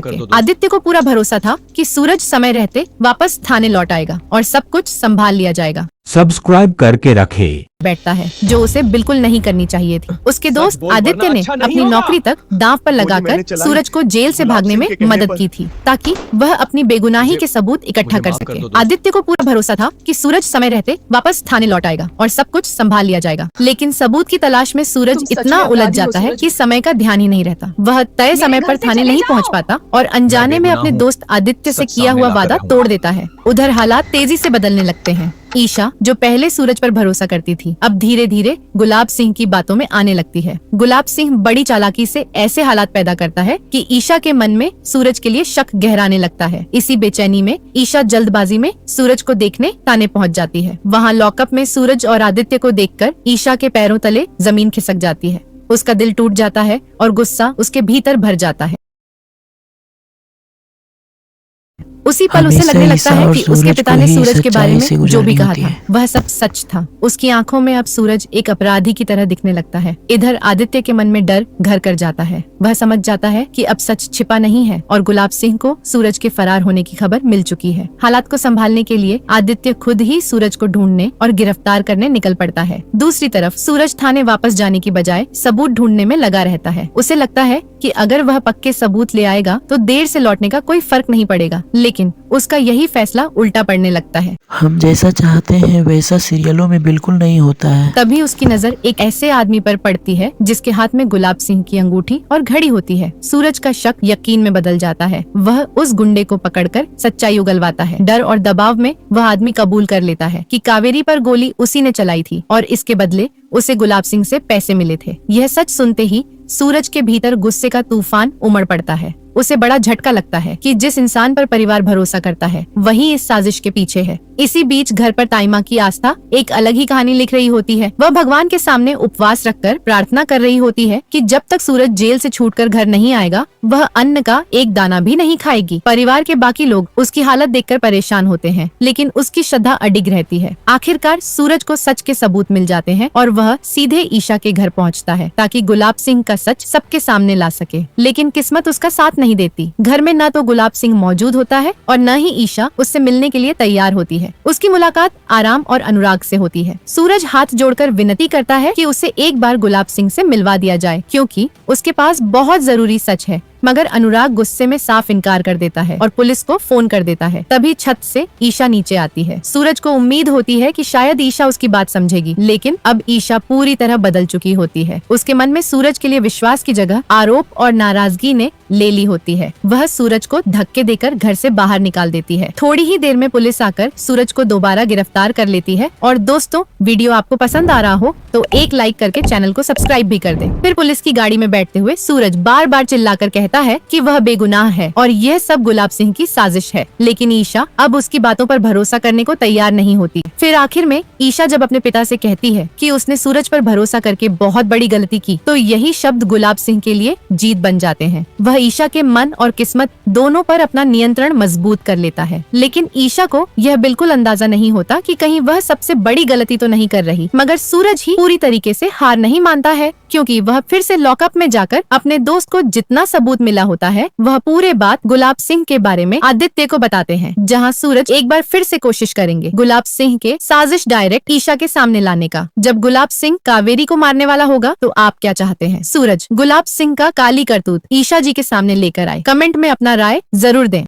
सके। आदित्य को पूरा भरोसा था कि सूरज समय रहते वापस थाने लौट आएगा और सब कुछ संभाल लिया जाएगा। सब्सक्राइब करके रखे बैठता है जो उसे बिल्कुल नहीं करनी चाहिए थी। उसके दोस्त आदित्य ने अच्छा नहीं अपनी होगा। नौकरी तक दांव पर लगाकर सूरज को जेल से भागने में मदद की थी ताकि वह अपनी बेगुनाही के सबूत इकट्ठा कर सके। आदित्य को पूरा भरोसा था कि सूरज समय रहते वापस थाने लौट आएगा और सब कुछ संभाल लिया जाएगा, लेकिन सबूत की तलाश में सूरज इतना उलझ जाता है कि समय का ध्यान ही नहीं रहता। वह तय समय पर थाने नहीं पहुँच पाता और अनजाने में अपने दोस्त आदित्य से किया हुआ वादा तोड़ देता है। उधर हालात तेजी से बदलने लगते हैं। ईशा जो पहले सूरज पर भरोसा करती थी, अब धीरे धीरे गुलाब सिंह की बातों में आने लगती है। गुलाब सिंह बड़ी चालाकी से ऐसे हालात पैदा करता है कि ईशा के मन में सूरज के लिए शक गहराने लगता है। इसी बेचैनी में ईशा जल्दबाजी में सूरज को देखने थाने पहुंच जाती है। वहां लॉकअप में सूरज और आदित्य को देखकर ईशा के पैरों तले जमीन खिसक जाती है। उसका दिल टूट जाता है और गुस्सा उसके भीतर भर जाता है। उसी पल उसे लगने लगता है कि उसके पिता ने सूरज के बारे में जो भी कहा था वह सब सच था। उसकी आंखों में अब सूरज एक अपराधी की तरह दिखने लगता है। इधर आदित्य के मन में डर घर कर जाता है। वह समझ जाता है कि अब सच छिपा नहीं है और गुलाब सिंह को सूरज के फरार होने की खबर मिल चुकी है। हालात को संभालने के लिए आदित्य खुद ही सूरज को ढूंढने और गिरफ्तार करने निकल पड़ता है। दूसरी तरफ सूरज थाने वापस जाने की बजाय सबूत ढूंढने में लगा रहता है। उसे लगता है कि अगर वह पक्के सबूत ले आएगा तो देर से लौटने का कोई फर्क नहीं पड़ेगा, लेकिन उसका यही फैसला उल्टा पड़ने लगता है। हम जैसा चाहते हैं वैसा सीरियलों में बिल्कुल नहीं होता है। तभी उसकी नजर एक ऐसे आदमी पर पड़ती है जिसके हाथ में गुलाब सिंह की अंगूठी और घड़ी होती है। सूरज का शक यकीन में बदल जाता है। वह उस गुंडे को पकड़कर सच्चाई उगलवाता है। डर और दबाव में वह आदमी कबूल कर लेता है कि कावेरी पर गोली उसी ने चलाई थी और इसके बदले उसे गुलाब सिंह से पैसे मिले थे। यह सच सुनते ही सूरज के भीतर गुस्से का तूफान उमड़ पड़ता है। उसे बड़ा झटका लगता है कि जिस इंसान पर परिवार भरोसा करता है वही इस साजिश के पीछे है। इसी बीच घर पर ताइमा की आस्था एक अलग ही कहानी लिख रही होती है। वह भगवान के सामने उपवास रखकर प्रार्थना कर रही होती है कि जब तक सूरज जेल से छूटकर घर नहीं आएगा वह अन्न का एक दाना भी नहीं खाएगी। परिवार के बाकी लोग उसकी हालत देखकर परेशान होते हैं, लेकिन उसकी श्रद्धा अडिग रहती है। आखिरकार सूरज को सच के सबूत मिल जाते हैं और वह सीधे ईशा के घर पहुँचता है ताकि गुलाब सिंह का सच सबके सामने ला सके। लेकिन किस्मत उसका साथ नहीं देती। घर में न तो गुलाब सिंह मौजूद होता है और न ही ईशा उससे मिलने के लिए तैयार होती है। उसकी मुलाकात आराम और अनुराग से होती है। सूरज हाथ जोड़कर विनती करता है कि उसे एक बार गुलाब सिंह से मिलवा दिया जाए क्योंकि उसके पास बहुत जरूरी सच है, मगर अनुराग गुस्से में साफ इनकार कर देता है और पुलिस को फोन कर देता है। तभी छत से ईशा नीचे आती है। सूरज को उम्मीद होती है कि शायद ईशा उसकी बात समझेगी, लेकिन अब ईशा पूरी तरह बदल चुकी होती है। उसके मन में सूरज के लिए विश्वास की जगह आरोप और नाराजगी ने ले ली होती है। वह सूरज को धक्के देकर घर से बाहर निकाल देती है। थोड़ी ही देर में पुलिस आकर सूरज को दोबारा गिरफ्तार कर लेती है। और दोस्तों, वीडियो आपको पसंद आ रहा हो तो एक लाइक करके चैनल को सब्सक्राइब भी कर दे। फिर पुलिस की गाड़ी में बैठते हुए सूरज बार बार चिल्लाकर कहता है कि वह बेगुनाह है और यह सब गुलाब सिंह की साजिश है, लेकिन ईशा अब उसकी बातों पर भरोसा करने को तैयार नहीं होती। फिर आखिर में ईशा जब अपने पिता से कहती है कि उसने सूरज पर भरोसा करके बहुत बड़ी गलती की, तो यही शब्द गुलाब सिंह के लिए जीत बन जाते हैं। वह ईशा के मन और किस्मत दोनों पर अपना नियंत्रण मजबूत कर लेता है। लेकिन ईशा को यह बिल्कुल अंदाजा नहीं होता कि कहीं वह सबसे बड़ी गलती तो नहीं कर रही। मगर सूरज ही पूरी तरीके से हार नहीं मानता है, क्योंकि वह फिर से लॉकअप में जाकर अपने दोस्त को जितना सबूत मिला होता है वह पूरे बात गुलाब सिंह के बारे में आदित्य को बताते हैं। जहां सूरज एक बार फिर से कोशिश करेंगे गुलाब सिंह के साजिश डायरेक्ट ईशा के सामने लाने का। जब गुलाब सिंह कावेरी को मारने वाला होगा तो आप क्या चाहते हैं? सूरज गुलाब सिंह का काली करतूत ईशा जी के सामने लेकर आए। कमेंट में अपना राय जरूर दें।